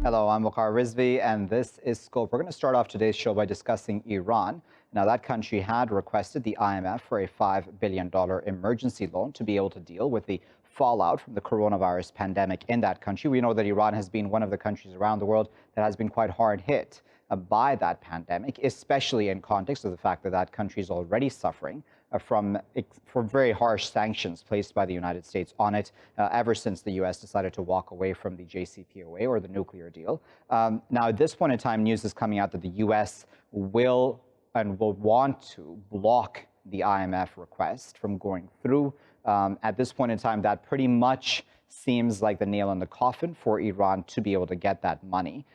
Hello, I'm Waqar Rizvi, and this is Scope. We're going to start off today's show by discussing Iran. Now, that country had requested the IMF for a $5 billion emergency loan to be able to deal with the fallout from the coronavirus pandemic in that country. We know that Iran has been one of the countries around the world that has been quite hard hit by that pandemic, especially in context of the fact that that country is already suffering from very harsh sanctions placed by the United States on it ever since the U.S. decided to walk away from the JCPOA or the nuclear deal. Now, at this point in time, news is coming out that the U.S. will want to block the IMF request from going through. At this point in time, that pretty much seems like the nail in the coffin for Iran to be able to get that money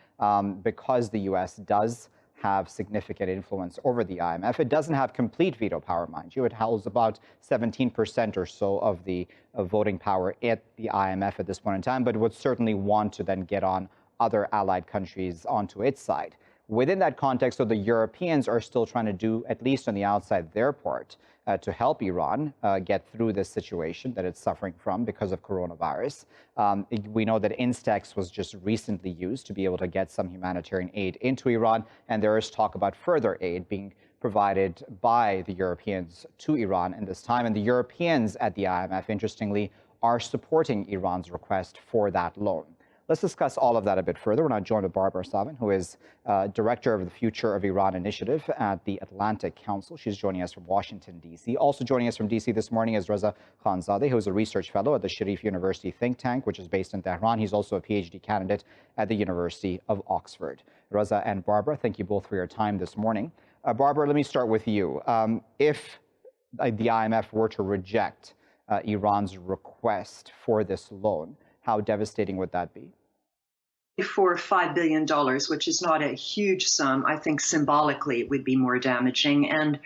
because the U.S. does have significant influence over the IMF. It doesn't have complete veto power, mind you. It holds about 17% or so of the voting power at the IMF at this point in time, but would certainly want to then get on other allied countries onto its side. Within that context, though, the Europeans are still trying to do, at least on the outside, their part to help Iran get through this situation that it's suffering from because of coronavirus. We know that Instex was just recently used to be able to get some humanitarian aid into Iran, and there is talk about further aid being provided by the Europeans to Iran in this time. And the Europeans at the IMF, interestingly, are supporting Iran's request for that loan. Let's discuss all of that a bit further. We're now joined with Barbara Slavin, who is Director of the Future of Iran Initiative at the Atlantic Council. She's joining us from Washington, D.C. Also joining us from D.C. this morning is Reza Khanzadeh, who is a research fellow at the Sharif University think tank, which is based in Tehran. He's also a PhD candidate at the University of Oxford. Reza and Barbara, thank you both for your time this morning. Barbara, let me start with you. If the IMF were to reject Iran's request for this loan, how devastating would that be? For $5 billion, which is not a huge sum, I think symbolically it would be more damaging. And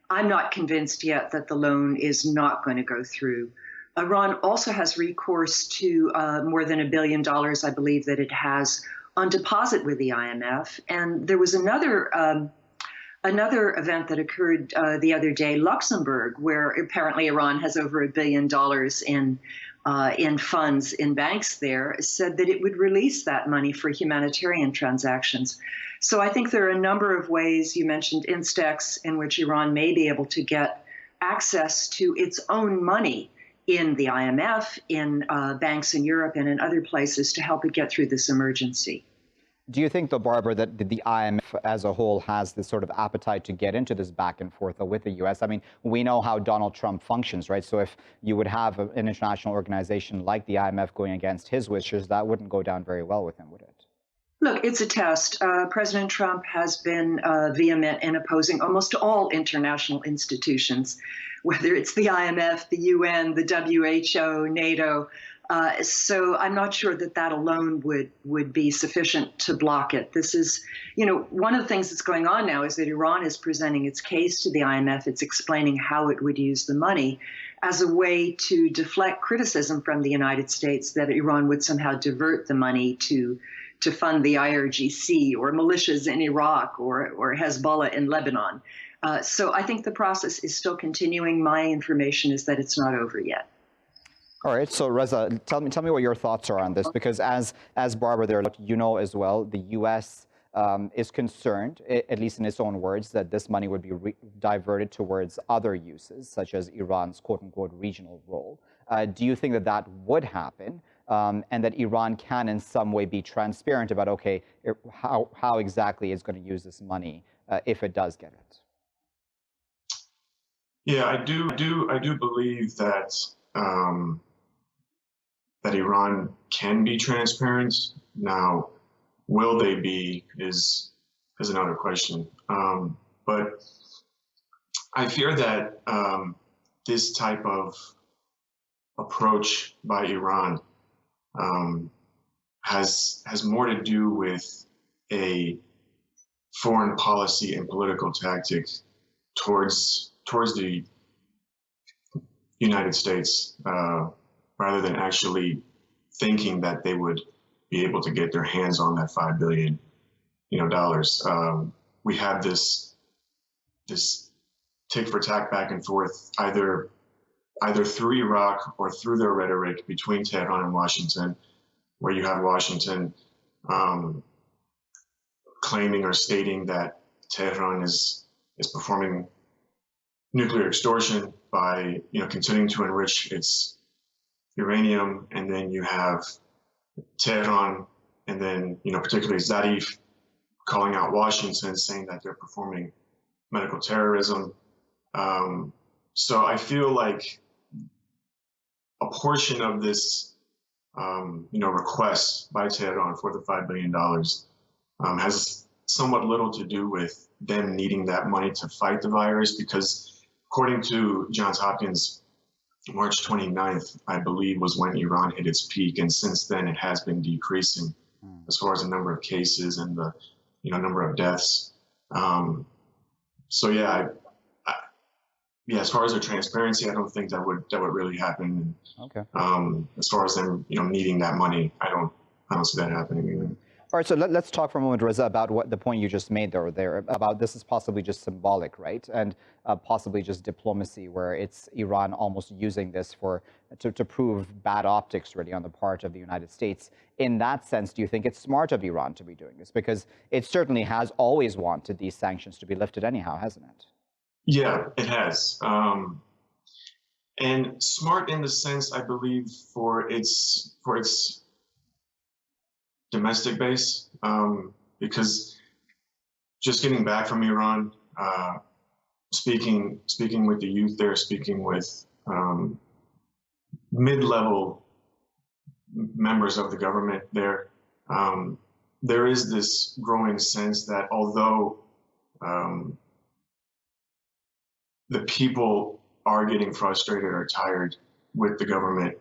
I'm not convinced yet that the loan is not going to go through. Iran also has recourse to more than $1 billion, I believe, that it has on deposit with the IMF. And there was another event that occurred the other day, Luxembourg, where apparently Iran has over $1 billion in funds in banks there, said that it would release that money for humanitarian transactions. So I think there are a number of ways. You mentioned Instex, in which Iran may be able to get access to its own money in the IMF, in banks in Europe, and in other places to help it get through this emergency. Do you think, though, Barbara, that the IMF as a whole has this sort of appetite to get into this back and forth with the U.S.? I mean, we know how Donald Trump functions, right? So if you would have an international organization like the IMF going against his wishes, that wouldn't go down very well with him, would it? Look, it's a test. President Trump has been vehement in opposing almost all international institutions, whether it's the IMF, the UN, the WHO, NATO. So I'm not sure that that alone would be sufficient to block it. This is, one of the things that's going on now is that Iran is presenting its case to the IMF. It's explaining how it would use the money as a way to deflect criticism from the United States that Iran would somehow divert the money to fund the IRGC or militias in Iraq or Hezbollah in Lebanon. So I think the process is still continuing. My information is that it's not over yet. All right, so Reza, tell me what your thoughts are on this, because as Barbara there, you know as well, the U.S. Is concerned, at least in its own words, that this money would be diverted towards other uses, such as Iran's quote-unquote regional role. Do you think that that would happen, and that Iran can in some way be transparent about, okay, how exactly it's going to use this money if it does get it? Yeah, I do believe that that Iran can be transparent. Now, will they be is another question. But I fear that this type of approach by Iran has more to do with a foreign policy and political tactic towards the United States, rather than actually thinking that they would be able to get their hands on that $5 billion, dollars. We have this tick for tack back and forth, either through Iraq or through their rhetoric between Tehran and Washington, where you have Washington um, claiming or stating that Tehran is performing nuclear extortion by continuing to enrich its uranium, and then you have Tehran, and then particularly Zarif calling out Washington, saying that they're performing medical terrorism. So I feel like a portion of this, request by Tehran for the $5 billion has somewhat little to do with them needing that money to fight the virus, because according to Johns Hopkins, March 29th, I believe, was when Iran hit its peak, and since then it has been decreasing as far as the number of cases and the number of deaths. So yeah, yeah, as far as the transparency, I don't think that would really happen. Okay. As far as them needing that money, I don't see that happening either. All right, so let's talk for a moment, Reza, about what the point you just made there about this is possibly just symbolic, right? And possibly just diplomacy, where it's Iran almost using this to prove bad optics, really, on the part of the United States. In that sense, do you think it's smart of Iran to be doing this? Because it certainly has always wanted these sanctions to be lifted anyhow, hasn't it? Yeah, it has. And smart in the sense, I believe, for its domestic base, because just getting back from Iran, speaking with the youth there, speaking with mid-level members of the government there, there is this growing sense that although the people are getting frustrated or tired with the government,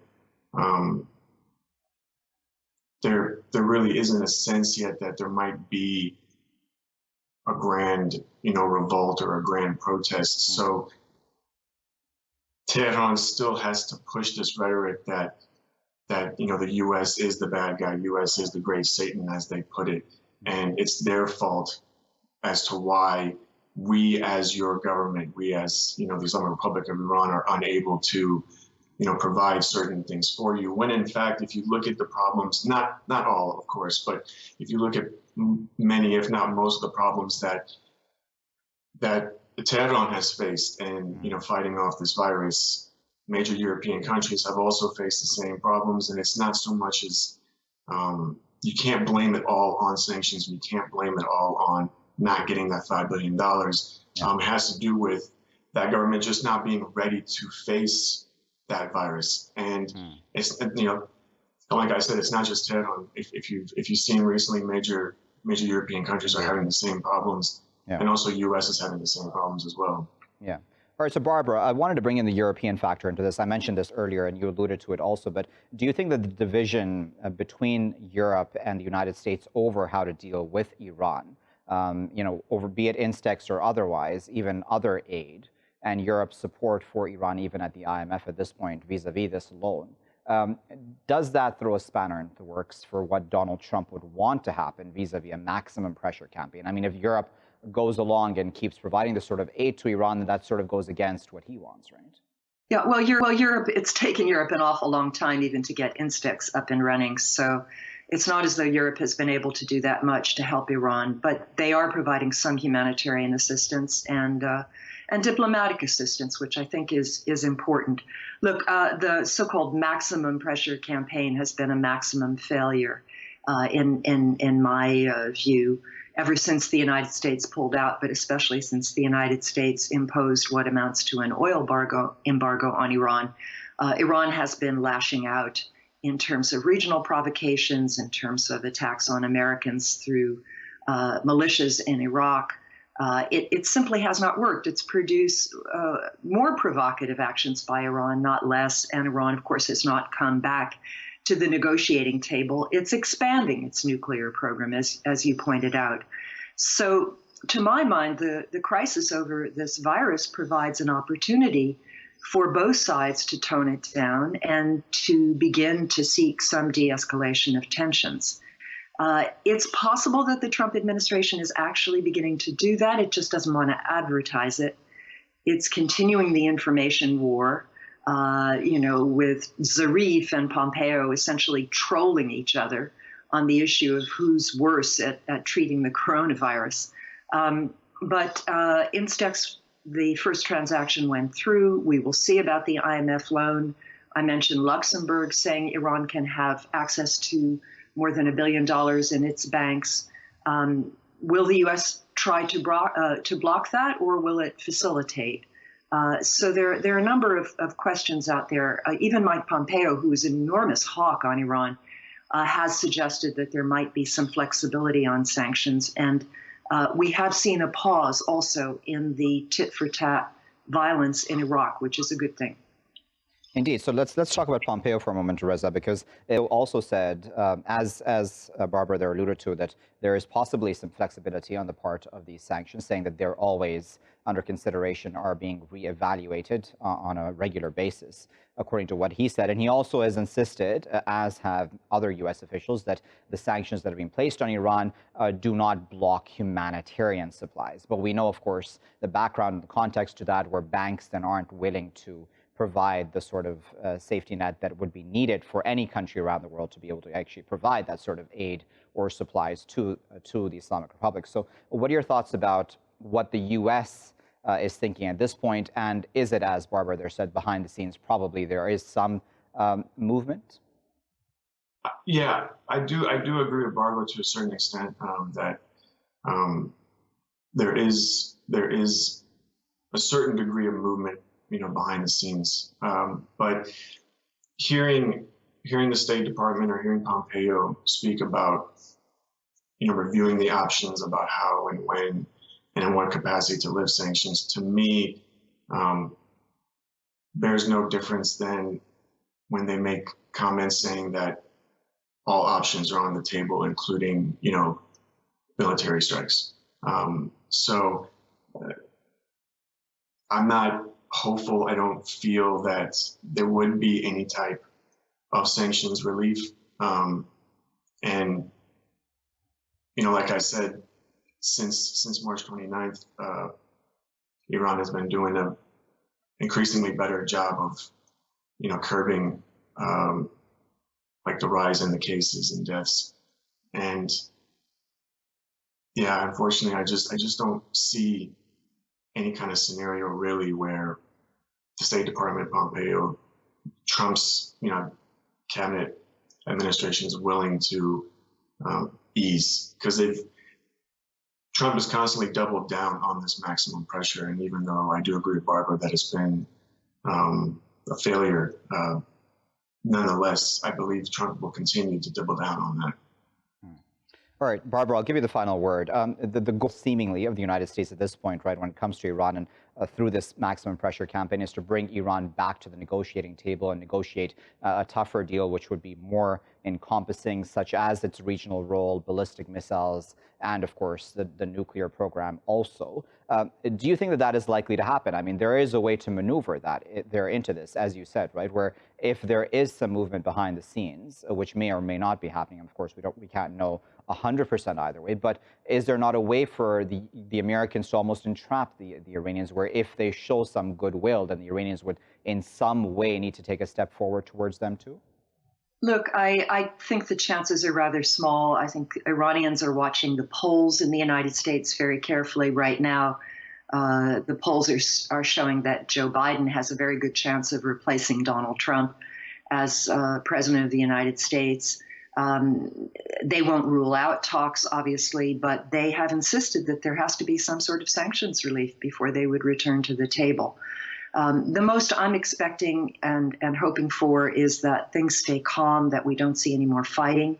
there really isn't a sense yet that there might be a grand, revolt or a grand protest. So Tehran still has to push this rhetoric that the U.S. is the bad guy, U.S. is the great Satan, as they put it, and it's their fault as to why we, as your government, we as the Islamic Republic of Iran, are unable to provide certain things for you, when in fact, if you look at the problems, not all, of course, but if you look at many, if not most, of the problems that Tehran has faced in fighting off this virus, major European countries have also faced the same problems. And it's not so much as you can't blame it all on sanctions, you can't blame it all on not getting that $5 billion. It has to do with that government just not being ready to face that virus. And it's, like I said, it's not just Tehran. If you've seen recently, major European countries are having the same problems, and also U.S. is having the same problems as well. Yeah. All right, so Barbara, I wanted to bring in the European factor into this. I mentioned this earlier, and you alluded to it also, but do you think that the division between Europe and the United States over how to deal with Iran, over be it Instex or otherwise, even other aid, and Europe's support for Iran, even at the IMF at this point, vis-a-vis this loan, does that throw a spanner into the works for what Donald Trump would want to happen vis-a-vis a maximum pressure campaign? I mean, if Europe goes along and keeps providing this sort of aid to Iran, then that sort of goes against what he wants, right? Yeah, well, Europe, it's taken Europe an awful long time even to get Instex up and running. So it's not as though Europe has been able to do that much to help Iran, but they are providing some humanitarian assistance and diplomatic assistance, which I think is important. Look, the so-called maximum pressure campaign has been a maximum failure in my view, ever since the United States pulled out, but especially since the United States imposed what amounts to an oil embargo on Iran. Iran has been lashing out in terms of regional provocations, in terms of attacks on Americans through militias in Iraq. It simply has not worked. It's produced more provocative actions by Iran, not less. And Iran, of course, has not come back to the negotiating table. It's expanding its nuclear program, as you pointed out. So to my mind, the crisis over this virus provides an opportunity for both sides to tone it down and to begin to seek some de-escalation of tensions. It's possible that the Trump administration is actually beginning to do that. It just doesn't want to advertise it. It's continuing the information war, with Zarif and Pompeo essentially trolling each other on the issue of who's worse at treating the coronavirus. But Instex, the first transaction went through. We will see about the IMF loan. I mentioned Luxembourg saying Iran can have access to more than $1 billion in its banks. Will the U.S. try to block that, or will it facilitate? So there are a number of questions out there. Even Mike Pompeo, who is an enormous hawk on Iran, has suggested that there might be some flexibility on sanctions. And we have seen a pause also in the tit-for-tat violence in Iraq, which is a good thing. Indeed. So let's talk about Pompeo for a moment, Reza, because it also said, as Barbara there alluded to, that there is possibly some flexibility on the part of these sanctions, saying that they're always under consideration, are being reevaluated on a regular basis, according to what he said. And he also has insisted, as have other U.S. officials, that the sanctions that have been placed on Iran do not block humanitarian supplies. But we know, of course, the background, the context to that, where banks then aren't willing to provide the sort of safety net that would be needed for any country around the world to be able to actually provide that sort of aid or supplies to the Islamic Republic. So what are your thoughts about what the U.S. Is thinking at this point? And is it, as Barbara there said, behind the scenes, probably there is some movement? Yeah, I do agree with Barbara to a certain extent that there is a certain degree of movement, behind the scenes. But hearing the State Department or hearing Pompeo speak about, reviewing the options about how and when and in what capacity to lift sanctions, to me, bears no difference than when they make comments saying that all options are on the table, including, military strikes. So I'm not hopeful. I don't feel that there would be any type of sanctions relief. And, like I said, since March 29th, Iran has been doing an increasingly better job of, curbing like the rise in the cases and deaths. And yeah, unfortunately, I just don't see any kind of scenario really where the State Department, Pompeo, Trump's cabinet administration is willing to ease, because Trump has constantly doubled down on this maximum pressure. And even though I do agree with Barbara that it's been a failure, nonetheless, I believe Trump will continue to double down on that. All right, Barbara, I'll give you the final word. The goal seemingly of the United States at this point, right, when it comes to Iran and through this maximum pressure campaign, is to bring Iran back to the negotiating table and negotiate a tougher deal, which would be more encompassing, such as its regional role, ballistic missiles, and of course, the nuclear program also. Do you think that that is likely to happen? I mean, there is a way to maneuver there into this, as you said, right, where if there is some movement behind the scenes, which may or may not be happening, of course, we can't know 100% either way, but is there not a way for the Americans to almost entrap the Iranians, where if they show some goodwill, then the Iranians would in some way need to take a step forward towards them too? Look, I think the chances are rather small. I think Iranians are watching the polls in the United States very carefully right now. The polls are showing that Joe Biden has a very good chance of replacing Donald Trump as president of the United States. They won't rule out talks, obviously, but they have insisted that there has to be some sort of sanctions relief before they would return to the table. The most I'm expecting and hoping for is that things stay calm, that we don't see any more fighting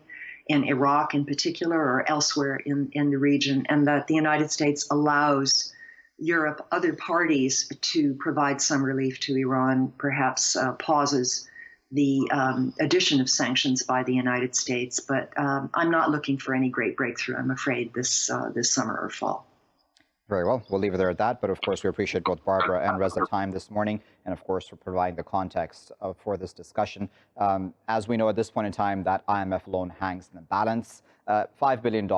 in Iraq in particular or elsewhere in the region, and that the United States allows Europe, other parties, to provide some relief to Iran, perhaps pauses the addition of sanctions by the United States. But I'm not looking for any great breakthrough, I'm afraid, this summer or fall. Very well. We'll leave it there at that. But of course, we appreciate both Barbara and Reza's time this morning, and of course, for providing the context for this discussion. As we know at this point in time, that IMF loan hangs in the balance. $5 billion,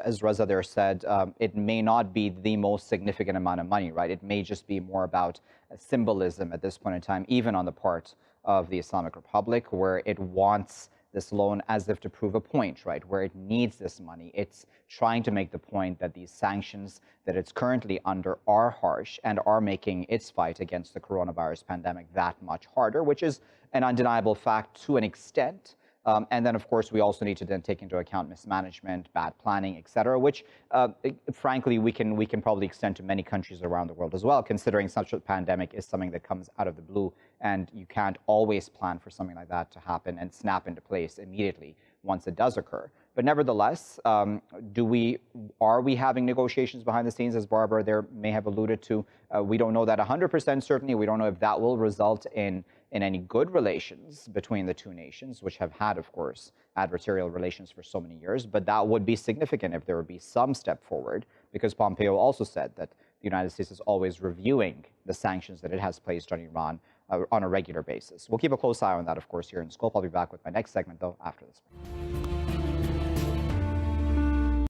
as Reza there said, it may not be the most significant amount of money, right? It may just be more about symbolism at this point in time, even on the part of the Islamic Republic, where it wants this loan as if to prove a point, right, where it needs this money. It's trying to make the point that these sanctions that it's currently under are harsh and are making its fight against the coronavirus pandemic that much harder, which is an undeniable fact to an extent. And then, of course, we also need to then take into account mismanagement, bad planning, et cetera, which, frankly, we can probably extend to many countries around the world as well, considering such a pandemic is something that comes out of the blue, and you can't always plan for something like that to happen and snap into place immediately once it does occur. But nevertheless, are we having negotiations behind the scenes, as Barbara there may have alluded to? We don't know that 100% certainly. We don't know if that will result in any good relations between the two nations, which have had, of course, adversarial relations for so many years. But that would be significant if there would be some step forward, because Pompeo also said that the United States is always reviewing the sanctions that it has placed on Iran on a regular basis. We'll keep a close eye on that, of course, here in Scope. I'll be back with my next segment, though, after this.